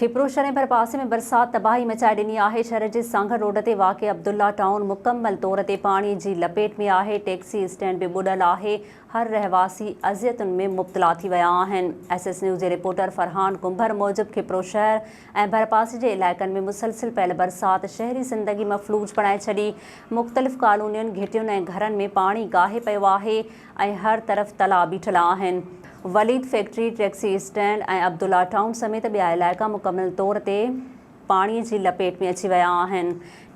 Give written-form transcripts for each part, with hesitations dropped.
खिपरो शहर पर पासे में बरसात तबाही मचाए ॾिनी आहे। शहर जे सांगड़ रोड ते वाक़िए अब्दुल्ला टाउन मुकम्मल तौर ते पाणी जी लपेट में आहे। टैक्सी स्टैंड बि ॿुॾल आहे। हर रहवासी अज़ियतुनि में मुब्तला थी विया आहिनि। SS न्यूज़ जे रिपोर्टर फरहान कुंभर मूजिब खिपरो शहर ऐं भरपासे जे इलाइक़नि में मुसलसिल पयल बरसात शहरी ज़िंदगी मफ़लूज बणाए छॾी। मुख़्तलिफ़ कॉलोनियुनि घिटियुनि ऐं घरनि में पाणी गाहे पियो आहे ऐं हर तरफ़ तला बीठल आहिनि। वलीद फैक्ट्री, टैक्सी स्टैंड ऐं अब्दुल्ला टाउन समेत ॿिया इलाइक़ा मुकम्मल तौर ते पाणीअ जी लपेट में अची विया आहिनि।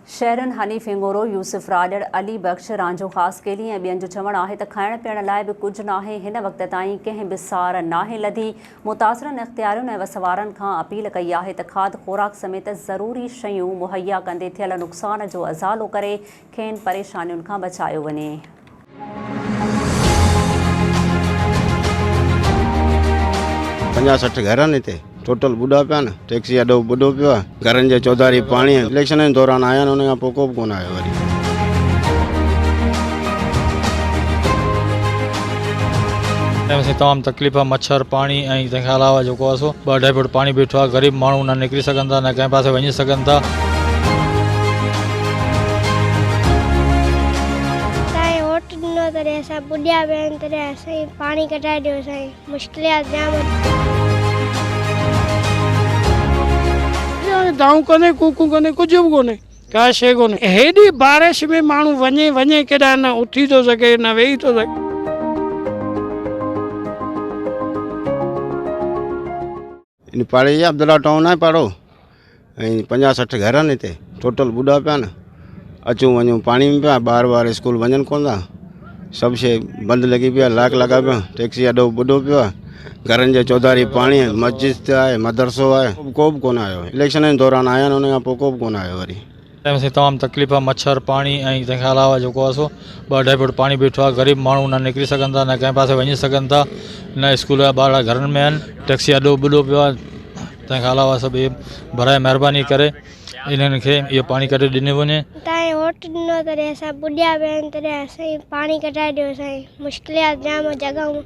शहरनि हनीफ़ हिंगोरो, यूसुफ राजड़, अली बख्श, रांझो ख़ासि केली ऐं ॿियनि जो चवणु आहे त खाइण पीअण लाइ बि कुझु नाहे। हिन वक़्त ताईं कंहिं बि सार नाहे लधी। मुतासिरनि इख़्तियारियुनि ऐं वसवारनि खां अपील कई आहे त खाद ख़ुराक समेत ज़रूरी शयूं मुहैया कंदे थियल नुक़सान जो अज़ालो करे खेनि परेशानियुनि खां बचायो वञे। 50-60 घर आहिनि हिते टोटल ॿुॾा पिया न। टैक्सी अॾो ॿुॾो पियो आहे। घरनि जे चौधारी पाणी इलेक्शन जे दौरान आया आहिनि, उन खां पोइ को बि कोन आयो वरी। तमामु तकलीफ़, मच्छर, पाणी ऐं तंहिंखां अलावा जेको आहे सो 2-2.5 फुट पाणी बीठो आहे। ग़रीब माण्हू न निकिरी सघनि था, न कंहिं पासे वञी सघनि था। बुढ़िया बहन तरह सही पानी कटाए दियो सही मुश्किलात जाम दाऊ कोने कूकू कोने कुछ भी कोने का शे कोने। हेडी बारिश में माण्हू वञे वञे केॾा न उथी थो सघे न वेही थो सघे। इन पाड़े जा अब्दुल्ला टाउन आहे पाड़ो ऐं 50-60 घर आहिनि हिते टोटल ॿुॾा पिया न। अचूं वञूं पाणी में पिया, ॿार स्कूल वञनि कोन था। सभु शइ बंदि लॻी पई आहे, लाक लॻा पिया। टैक्सी अॾो ॿुॾो पियो आहे। घरनि जे चौधारी पाणी, मस्जिद आहे, मदरसो आहे, को बि कोन आयो। इलेक्शन जे दौरान आया आहिनि, उन खां पोइ को बि कोन आयो वरी। तमामु तकलीफ़, मच्छर, पाणी ऐं तंहिंखां अलावा जेको आहे सो 2-2.5 फुट पाणी बीठो आहे। ग़रीब माण्हू न निकिरी सघनि था, न कंहिं पासे वञी सघनि था, न स्कूल जा ॿार घरनि में आहिनि। टैक्सी अॾो ॿुॾो पियो आहे। तंहिंखां अलावा सभु इहे भराए महिरबानी करे इन्हनि खे इहो पाणी कढी ॾिनो वञे। ताईं वोट ॾिनो तॾहिं असां बुढ़िया बहन तरह सही पाणी कटाए दियो सही मुश्किलात जाम जॻहूं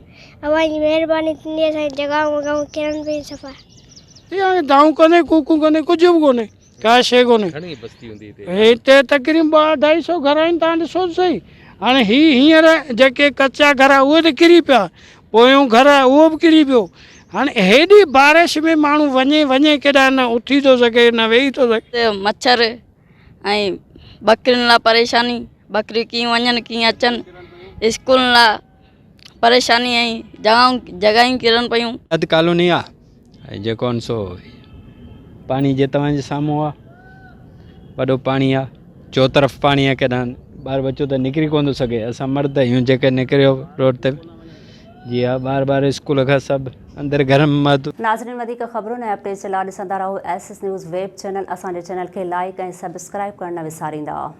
अवां जी महिरबानी थींदी आहे। सही जॻहूं वॻहूं किरण पई सफ़ा दाऊ कोने कूकू कोने कुछ भी कोने का शे कोने। हिते तक़रीबन 200-250 घर आहिनि। तव्हां ॾिसो सही हाणे हींअर जेके कचा घर उहे त किरी पिया, पोयों घर उहो बि किरी पियो। हाणे हेॾी बारिश में माण्हू वञे वञे केॾा न उथी थो सघे न वेही थो सघे। मच्छर ऐं बकरियुनि लाइ परेशानी, बकरियूं कीअं वञनि कीअं अचनि, स्कूल लाइ परेशानी ऐं जॻहियूं किरनि पियूं। अधु कॉलोनी आहे जेको सो पाणी जे तव्हांजे साम्हूं आहे। वॾो पाणी आहे, चौतरफ़ पाणी आहे। केॾा ॿार बच्चो त निकिरी कोन थो सघे। असां मर्द आहियूं जेके निकिरियो रोड ते जी हा। ॿार स्कूल खां सभु अंदरि घर में मर्द। नाज़रीन, वधीक ख़बरुनि ऐं अपडेट्स जे लाइ ॾिसंदा रहो SS न्यूज़ वेब चैनल। असांजे चैनल खे लाइक ऐं सब्सक्राइब करणु न विसारींदा।